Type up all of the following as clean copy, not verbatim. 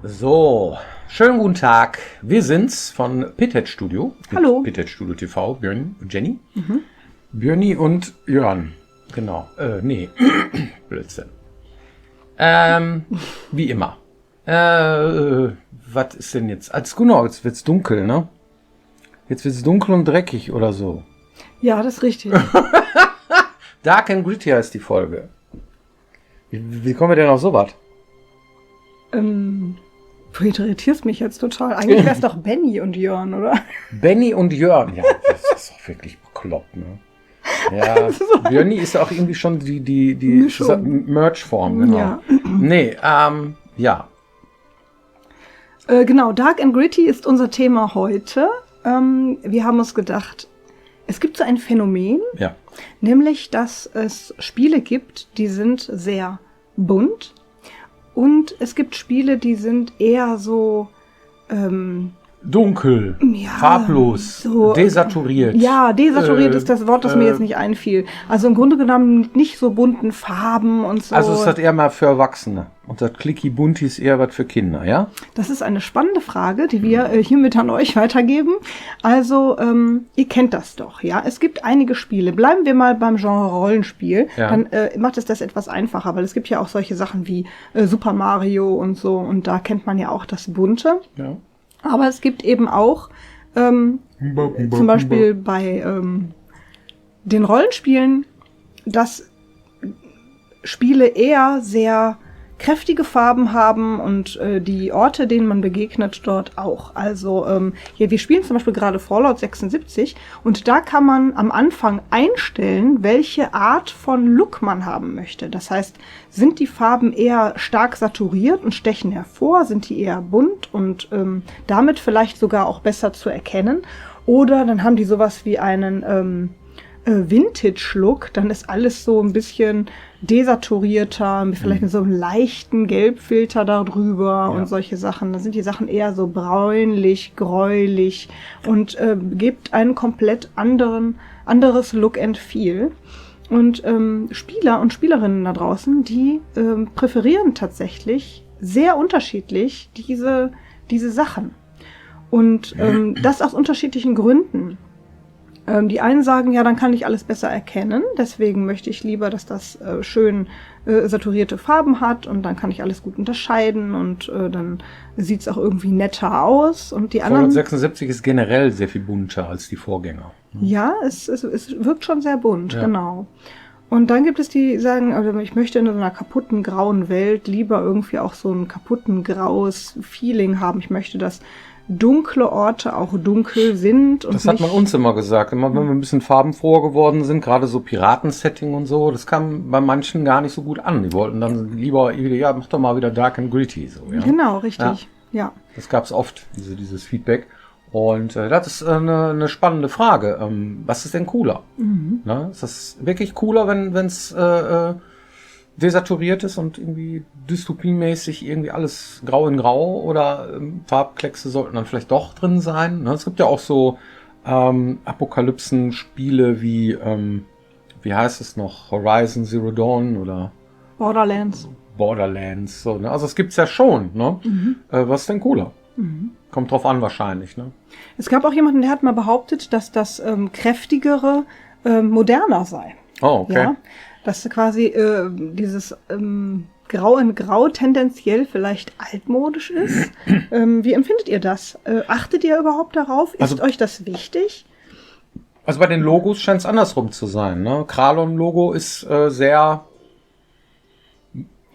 So, schönen guten Tag. Wir sind's von Pithead Studio. Hallo. Pithead Studio TV, Björn und Jenny. Björni und Jörn. Genau. Nee. Blödsinn. Wie immer. Was ist denn jetzt? Genau, jetzt wird's dunkel, ne? Jetzt wird's dunkel und dreckig oder so. Ja, das ist richtig. Dark and Gritty heißt die Folge. Wie kommen wir denn auf sowas? Du irritierst mich jetzt total. Eigentlich wäre es doch Benny und Jörn, oder? Benny und Jörn. Ja, das ist doch wirklich bekloppt, ne? Ja, Björni ist ja auch irgendwie schon die Merch-Form, genau. Ja. Nee, ja. Genau, Dark and Gritty ist unser Thema heute. Wir haben uns gedacht, es gibt so ein Phänomen, Ja. nämlich, dass es Spiele gibt, die sind sehr bunt. Und es gibt Spiele, die sind eher so Dunkel, ja, farblos, so, desaturiert. Ja, desaturiert ist das Wort, das mir jetzt nicht einfiel. Also im Grunde genommen nicht so bunten Farben und so. Also es hat eher mal für Erwachsene. Und das Clicky Bunty ist eher was für Kinder, ja? Das ist eine spannende Frage, die wir hiermit an euch weitergeben. Also, ihr kennt das doch, ja? Es gibt einige Spiele. Bleiben wir mal beim Genre Rollenspiel. Ja. Dann macht es das etwas einfacher, weil es gibt ja auch solche Sachen wie Super Mario und so. Und da kennt man ja auch das Bunte. Ja. Aber es gibt eben auch zum Beispiel bei den Rollenspielen, dass Spiele eher sehr kräftige Farben haben und die Orte, denen man begegnet, dort auch. Also hier, wir spielen zum Beispiel gerade Fallout 76 und da kann man am Anfang einstellen, welche Art von Look man haben möchte. Das heißt, sind die Farben eher stark saturiert und stechen hervor? Sind die eher bunt und damit vielleicht sogar auch besser zu erkennen? Oder dann haben die sowas wie einen Vintage-Look, dann ist alles so ein bisschen desaturierter, vielleicht mit so einem leichten Gelbfilter darüber und solche Sachen. Dann sind die Sachen eher so bräunlich, gräulich und gibt einen komplett anderes Look and Feel. Und Spieler und Spielerinnen da draußen, die präferieren tatsächlich sehr unterschiedlich diese Sachen. Und das aus unterschiedlichen Gründen. Die einen sagen, ja, dann kann ich alles besser erkennen, deswegen möchte ich lieber, dass das schön saturierte Farben hat und dann kann ich alles gut unterscheiden und dann sieht's auch irgendwie netter aus. Und die anderen. Fallout 76 ist generell sehr viel bunter als die Vorgänger. Ja, es wirkt schon sehr bunt, genau. Und dann gibt es die, die sagen, also ich möchte in so einer kaputten grauen Welt lieber irgendwie auch so ein kaputten graues Feeling haben. Ich möchte, dass dunkle Orte auch dunkel sind. Und das hat man uns immer gesagt. Immer wenn wir ein bisschen farbenfroher geworden sind, gerade so Piraten-Setting und so, das kam bei manchen gar nicht so gut an. Die wollten dann lieber, ja, mach doch mal wieder Dark and Gritty. So, ja? Genau, richtig. Ja. Das gab es oft, dieses Feedback. Und das ist eine spannende Frage. Was ist denn cooler? Na, ist das wirklich cooler, wenn es desaturiert ist und irgendwie dystopiemäßig irgendwie alles grau in grau oder Farbkleckse sollten dann vielleicht doch drin sein. Ne? Es gibt ja auch so Apokalypsen-Spiele wie heißt es noch? Horizon Zero Dawn oder Borderlands. So, ne? Also es gibt's ja schon. Ne? Was ist denn cooler? Kommt drauf an wahrscheinlich. Ne? Es gab auch jemanden, der hat mal behauptet, dass das kräftigere moderner sei. Oh, okay. Ja? Dass quasi dieses Grau in Grau tendenziell vielleicht altmodisch ist. Wie empfindet ihr das? Achtet ihr überhaupt darauf? Ist euch das wichtig? Also bei den Logos scheint es andersrum zu sein. Ne? Kralon-Logo ist sehr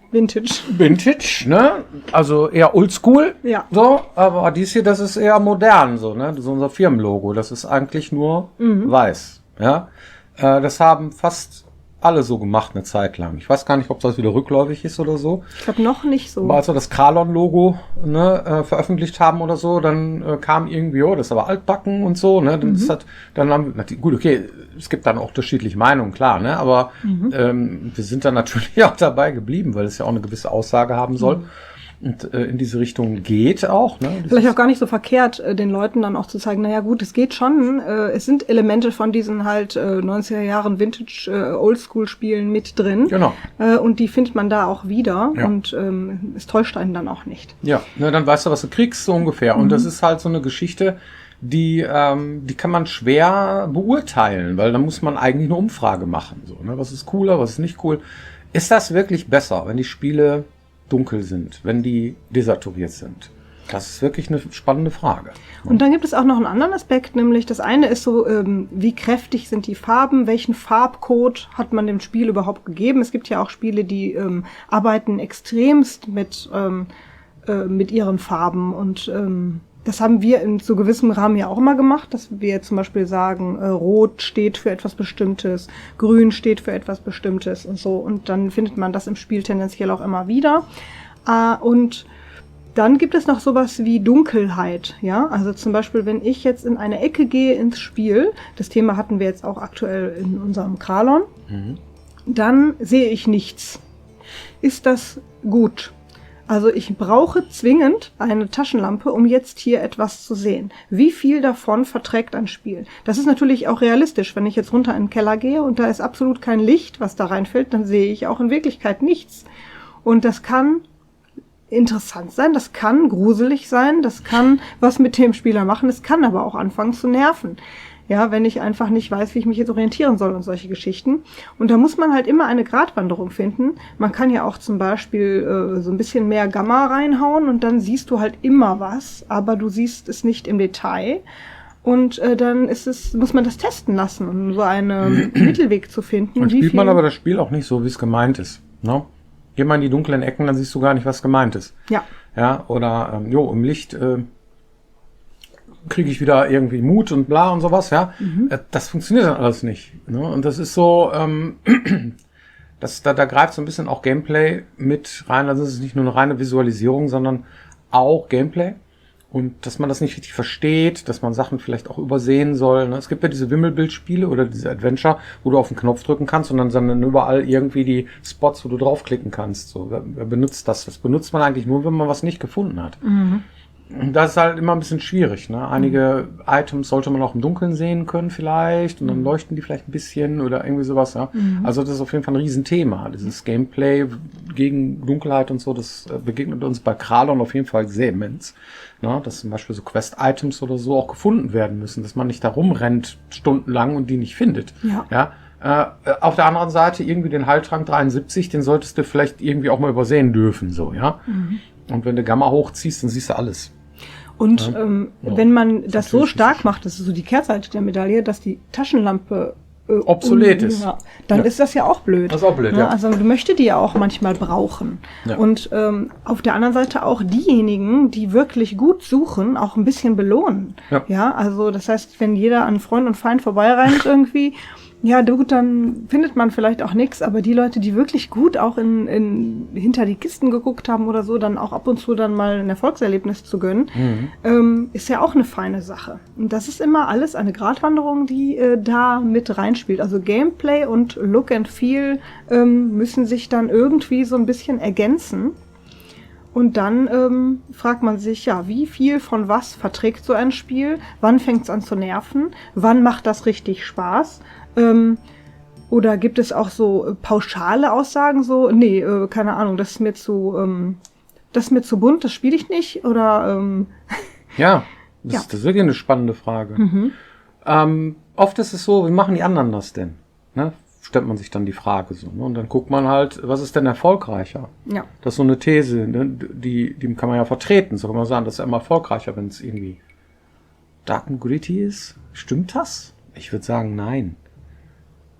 Vintage, ne? Also eher oldschool. Ja. So, aber dies hier, das ist eher modern, so, ne? Das ist unser Firmenlogo. Das ist eigentlich nur weiß. Ja. Das haben fast alle so gemacht eine Zeit lang. Ich weiß gar nicht, ob das wieder rückläufig ist oder so. Ich glaube noch nicht so. Aber als wir das Kralon-Logo veröffentlicht haben oder so, dann kam irgendwie, das ist aber altbacken und so. Ne? Dann haben wir, gut, okay, es gibt dann auch unterschiedliche Meinungen, klar, ne? Aber wir sind dann natürlich auch dabei geblieben, weil es ja auch eine gewisse Aussage haben soll. und in diese Richtung geht auch. Ne? Vielleicht auch gar nicht so verkehrt, den Leuten dann auch zu zeigen, naja gut, es geht schon, es sind Elemente von diesen halt 90er Jahren Vintage Oldschool-Spielen mit drin. Genau. Und die findet man da auch wieder Ja. und es täuscht einen dann auch nicht. Ja, ne, dann weißt du, was du kriegst, so ungefähr. Und das ist halt so eine Geschichte, die kann man schwer beurteilen, weil da muss man eigentlich eine Umfrage machen. So, ne? Was ist cooler, was ist nicht cool? Ist das wirklich besser, wenn die Spiele dunkel sind, wenn die desaturiert sind? Das ist wirklich eine spannende Frage. Und dann gibt es auch noch einen anderen Aspekt, nämlich das eine ist so, wie kräftig sind die Farben, welchen Farbcode hat man dem Spiel überhaupt gegeben. Es gibt ja auch Spiele, die arbeiten extremst mit ihren Farben und das haben wir in so gewissem Rahmen ja auch immer gemacht, dass wir zum Beispiel sagen, Rot steht für etwas Bestimmtes, Grün steht für etwas Bestimmtes und so. Und dann findet man das im Spiel tendenziell auch immer wieder. Und dann gibt es noch sowas wie Dunkelheit, ja. Also zum Beispiel, wenn ich jetzt in eine Ecke gehe ins Spiel, das Thema hatten wir jetzt auch aktuell in unserem Kralon, dann sehe ich nichts. Ist das gut? Also ich brauche zwingend eine Taschenlampe, um jetzt hier etwas zu sehen. Wie viel davon verträgt ein Spiel? Das ist natürlich auch realistisch. Wenn ich jetzt runter in den Keller gehe und da ist absolut kein Licht, was da reinfällt, dann sehe ich auch in Wirklichkeit nichts. Und das kann interessant sein, das kann gruselig sein, das kann was mit dem Spieler machen, es kann aber auch anfangen zu nerven. Ja, wenn ich einfach nicht weiß, wie ich mich jetzt orientieren soll und solche Geschichten. Und da muss man halt immer eine Gratwanderung finden. Man kann ja auch zum Beispiel so ein bisschen mehr Gamma reinhauen und dann siehst du halt immer was, aber du siehst es nicht im Detail. Und dann muss man das testen lassen, um so einen Mittelweg zu finden. Dann spielt man aber das Spiel auch nicht so, wie es gemeint ist. Ne? Geh mal in die dunklen Ecken, dann siehst du gar nicht, was gemeint ist. Ja. Ja, oder im Licht kriege ich wieder irgendwie Mut und bla und sowas, ja. Das funktioniert dann alles nicht. Ne? Und das ist so, da greift so ein bisschen auch Gameplay mit rein. Also es ist nicht nur eine reine Visualisierung, sondern auch Gameplay. Und dass man das nicht richtig versteht, dass man Sachen vielleicht auch übersehen soll. Ne? Es gibt ja diese Wimmelbildspiele oder diese Adventure, wo du auf den Knopf drücken kannst und dann sind überall irgendwie die Spots, wo du draufklicken kannst. So, wer benutzt das? Das benutzt man eigentlich nur, wenn man was nicht gefunden hat. Und das ist halt immer ein bisschen schwierig. Ne? Einige Items sollte man auch im Dunkeln sehen können vielleicht und dann leuchten die vielleicht ein bisschen oder irgendwie sowas. Ja? Also das ist auf jeden Fall ein Riesenthema. Dieses Gameplay gegen Dunkelheit und so, das begegnet uns bei Kralon auf jeden Fall sehr immens. Ne? Dass zum Beispiel so Quest-Items oder so auch gefunden werden müssen, dass man nicht da rumrennt stundenlang und die nicht findet. Ja? Auf der anderen Seite irgendwie den Heiltrank 73, den solltest du vielleicht irgendwie auch mal übersehen dürfen. So, ja. Und wenn du Gamma hochziehst, dann siehst du alles. Und wenn man das so stark macht, das ist so die Kehrseite der Medaille, dass die Taschenlampe obsolet ist. Ja, dann ist das ja auch blöd. Das ist auch blöd, ja. Also du möchtest die ja auch manchmal brauchen. Ja. Und auf der anderen Seite auch diejenigen, die wirklich gut suchen, auch ein bisschen belohnen. Ja, also das heißt, wenn jeder an Freund und Feind vorbeirennt irgendwie, ja gut, dann findet man vielleicht auch nichts, aber die Leute, die wirklich gut auch hinter die Kisten geguckt haben oder so, dann auch ab und zu dann mal ein Erfolgserlebnis zu gönnen, ist ja auch eine feine Sache. Und das ist immer alles eine Gratwanderung, die da mit reinspielt. Also Gameplay und Look and Feel müssen sich dann irgendwie so ein bisschen ergänzen. Und dann fragt man sich, ja, wie viel von was verträgt so ein Spiel? Wann fängt es an zu nerven? Wann macht das richtig Spaß? Oder gibt es auch so pauschale Aussagen, so, nee, keine Ahnung, das ist mir zu bunt, das spiele ich nicht? Oder ja, das ist wirklich eine spannende Frage. Oft ist es so, wie machen die anderen das denn? Ne? Stellt man sich dann die Frage so. Ne? Und dann guckt man halt, was ist denn erfolgreicher? Ja. Das ist so eine These, ne? die kann man ja vertreten. So kann man sagen, das ist ja immer erfolgreicher, wenn es irgendwie dark and gritty ist. Stimmt das? Ich würde sagen, nein.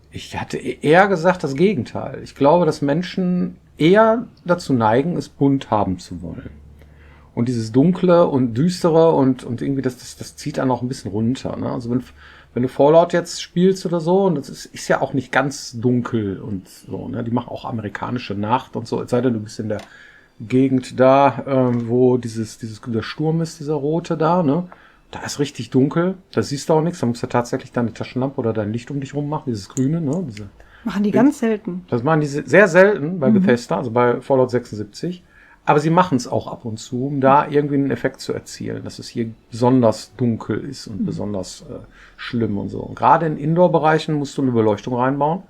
Ich hatte eher gesagt das Gegenteil. Ich glaube, dass Menschen eher dazu neigen, es bunt haben zu wollen. Und dieses Dunkle und Düstere und irgendwie, das zieht dann auch ein bisschen runter. Ne? Also wenn du Fallout jetzt spielst oder so, und das ist ja auch nicht ganz dunkel und so, ne? Die machen auch amerikanische Nacht und so, es sei denn, du bist in der Gegend da, wo dieser Sturm ist, dieser rote da, ne? Da ist richtig dunkel, da siehst du auch nichts, da musst du tatsächlich deine Taschenlampe oder dein Licht um dich rum machen, dieses Grüne, ne? Machen die ganz selten. Das machen die sehr selten bei Bethesda, also bei Fallout 76. Aber sie machen es auch ab und zu, um da irgendwie einen Effekt zu erzielen, dass es hier besonders dunkel ist und besonders schlimm und so. Und gerade in Indoor-Bereichen musst du eine Beleuchtung reinbauen,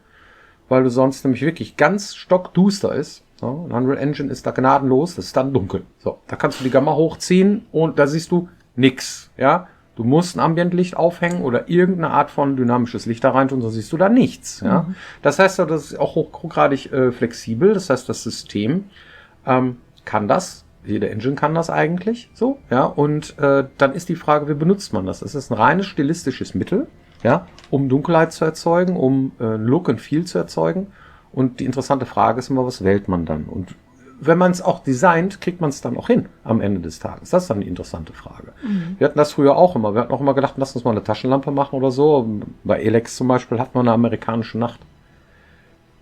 weil du sonst nämlich wirklich ganz stockduster ist. So, Unreal Engine ist da gnadenlos, das ist dann dunkel. So, da kannst du die Gamma hochziehen und da siehst du nix, ja. Du musst ein Ambientlicht aufhängen oder irgendeine Art von dynamisches Licht da rein tun, sonst siehst du da nichts, ja. Das heißt, das ist auch hochgradig flexibel, das heißt, das System kann das, jede Engine kann das eigentlich, so, ja. Und dann ist die Frage, wie benutzt man das? Das ist ein reines stilistisches Mittel, ja, um Dunkelheit zu erzeugen, um Look and Feel zu erzeugen. Und die interessante Frage ist immer, was wählt man dann? Und wenn man es auch designt, kriegt man es dann auch hin am Ende des Tages. Das ist dann die interessante Frage. Wir hatten das früher auch immer. Wir hatten auch immer gedacht, lass uns mal eine Taschenlampe machen oder so. Bei Elex zum Beispiel hat man eine amerikanische Nacht.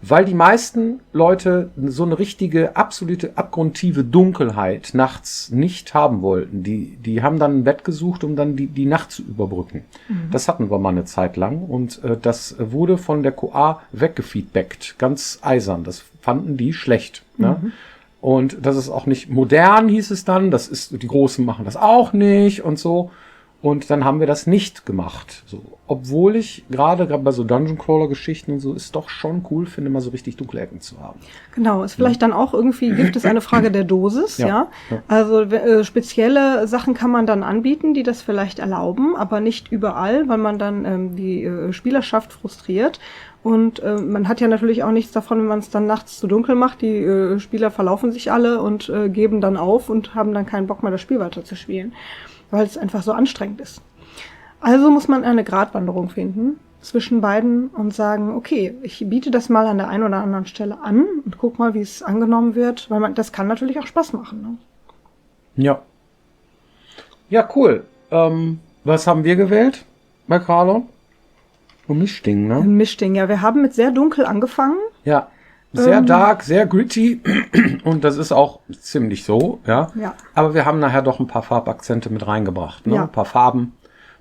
Weil die meisten Leute so eine richtige, absolute, abgrundtiefe Dunkelheit nachts nicht haben wollten. Die haben dann ein Bett gesucht, um dann die Nacht zu überbrücken. Das hatten wir mal eine Zeit lang und das wurde von der QA weggefeedbackt, ganz eisern. Das fanden die schlecht. Ne? Und das ist auch nicht modern, hieß es dann. Das ist, die Großen machen das auch nicht und so. Und dann haben wir das nicht gemacht. So, obwohl ich gerade bei so Dungeon-Crawler-Geschichten und so ist doch schon cool finde, mal so richtig dunkle Ecken zu haben. Genau, ist vielleicht dann auch irgendwie, gibt es eine Frage der Dosis, ja. Also spezielle Sachen kann man dann anbieten, die das vielleicht erlauben, aber nicht überall, weil man dann die Spielerschaft frustriert. Und man hat ja natürlich auch nichts davon, wenn man es dann nachts zu dunkel macht. Die Spieler verlaufen sich alle und geben dann auf und haben dann keinen Bock mehr, das Spiel weiterzuspielen, weil es einfach so anstrengend ist. Also muss man eine Gratwanderung finden zwischen beiden und sagen, okay, ich biete das mal an der einen oder anderen Stelle an und guck mal, wie es angenommen wird, weil das kann natürlich auch Spaß machen. Ne? Ja. Ja, cool. Was haben wir gewählt bei Kralon? Ein Mischding, ne? Ein Mischding, ja. Wir haben mit sehr dunkel angefangen. Ja. Sehr dark, sehr gritty und das ist auch ziemlich so, ja. Aber wir haben nachher doch ein paar Farbakzente mit reingebracht, ne? Ein paar Farben,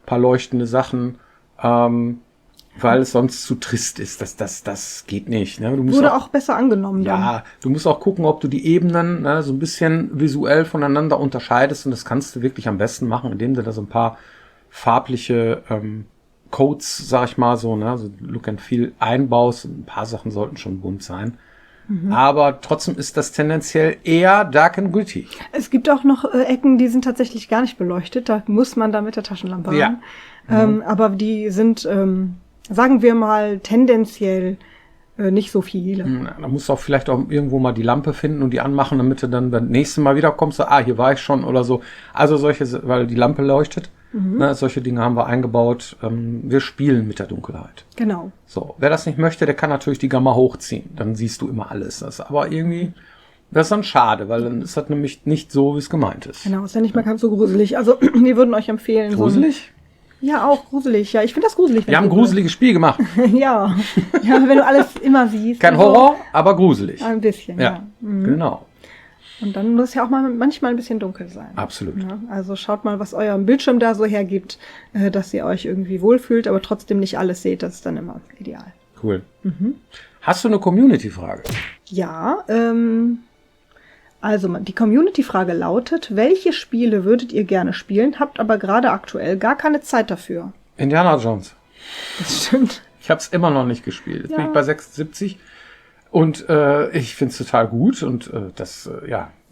ein paar leuchtende Sachen, weil es sonst zu trist ist. Das geht nicht, ne? Du musst Wurde auch besser angenommen. Ja, du musst auch gucken, ob du die Ebenen so ein bisschen visuell voneinander unterscheidest und das kannst du wirklich am besten machen, indem du da so ein paar farbliche Codes, sag ich mal so, ne, so Look and Feel einbaust. Ein paar Sachen sollten schon bunt sein. Aber trotzdem ist das tendenziell eher dark and gritty. Es gibt auch noch Ecken, die sind tatsächlich gar nicht beleuchtet. Da muss man da mit der Taschenlampe ran. Aber die sind, sagen wir mal, tendenziell nicht so viele. Da musst du auch vielleicht auch irgendwo mal die Lampe finden und die anmachen, damit du dann beim nächsten Mal wiederkommst, so, hier war ich schon oder so. Also solche, weil die Lampe leuchtet. Ne, solche Dinge haben wir eingebaut. Wir spielen mit der Dunkelheit. Genau. So, wer das nicht möchte, der kann natürlich die Gamma hochziehen. Dann siehst du immer alles. Das ist aber irgendwie, das ist dann schade, weil dann ist das nämlich nicht so, wie es gemeint ist. Genau, ist ja nicht mehr ganz so gruselig. Also wir würden euch empfehlen. Gruselig? Ja, auch gruselig. Ja, ich finde das gruselig. Wir haben ein gruseliges Spiel gemacht. Ja, wenn du alles immer siehst. Kein Horror, aber gruselig. Ein bisschen, ja. Genau. Und dann muss es ja auch manchmal ein bisschen dunkel sein. Absolut. Ja, also schaut mal, was euer Bildschirm da so hergibt, dass ihr euch irgendwie wohlfühlt, aber trotzdem nicht alles seht. Das ist dann immer ideal. Cool. Hast du eine Community-Frage? Ja, also die Community-Frage lautet, welche Spiele würdet ihr gerne spielen, habt aber gerade aktuell gar keine Zeit dafür? Indiana Jones. Das stimmt. Ich habe es immer noch nicht gespielt. Jetzt bin ich bei 76. Und ich find's total gut und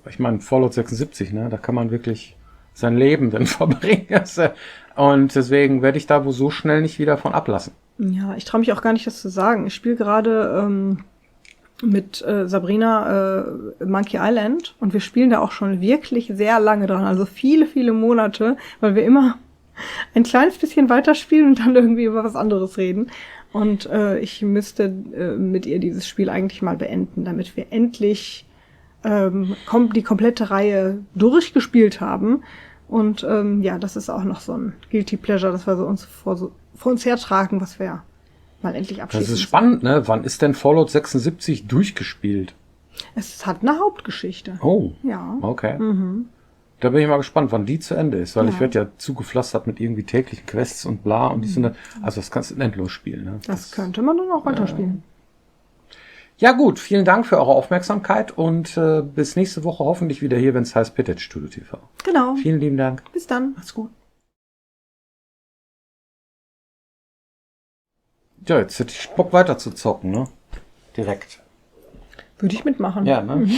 ich meine, Fallout 76, ne, da kann man wirklich sein Leben dann verbringen. Und deswegen werde ich da wohl so schnell nicht wieder von ablassen. Ja, ich traue mich auch gar nicht, das zu sagen. Ich spiele gerade mit Sabrina Monkey Island und wir spielen da auch schon wirklich sehr lange dran, also viele, viele Monate, weil wir immer ein kleines bisschen weiterspielen und dann irgendwie über was anderes reden. Und ich müsste mit ihr dieses Spiel eigentlich mal beenden, damit wir endlich die komplette Reihe durchgespielt haben. Und das ist auch noch so ein Guilty Pleasure, dass wir so uns vor uns hertragen, was wir mal endlich abschließen. Das ist spannend, ne? Wann ist denn Fallout 76 durchgespielt? Es hat eine Hauptgeschichte. Oh, ja. Okay. Da bin ich mal gespannt, wann die zu Ende ist, weil ich werde ja zugepflastert mit irgendwie täglichen Quests und bla und die sind dann, also das kannst du endlos spielen. Ne? Das könnte man dann auch weiterspielen. Ja gut, vielen Dank für eure Aufmerksamkeit und bis nächste Woche hoffentlich wieder hier, wenn es heißt Pitted Studio TV. Genau. Vielen lieben Dank. Bis dann. Macht's gut. Ja, jetzt hätte ich Bock weiter zu zocken, ne? Direkt. Würde ich mitmachen. Ja, ne?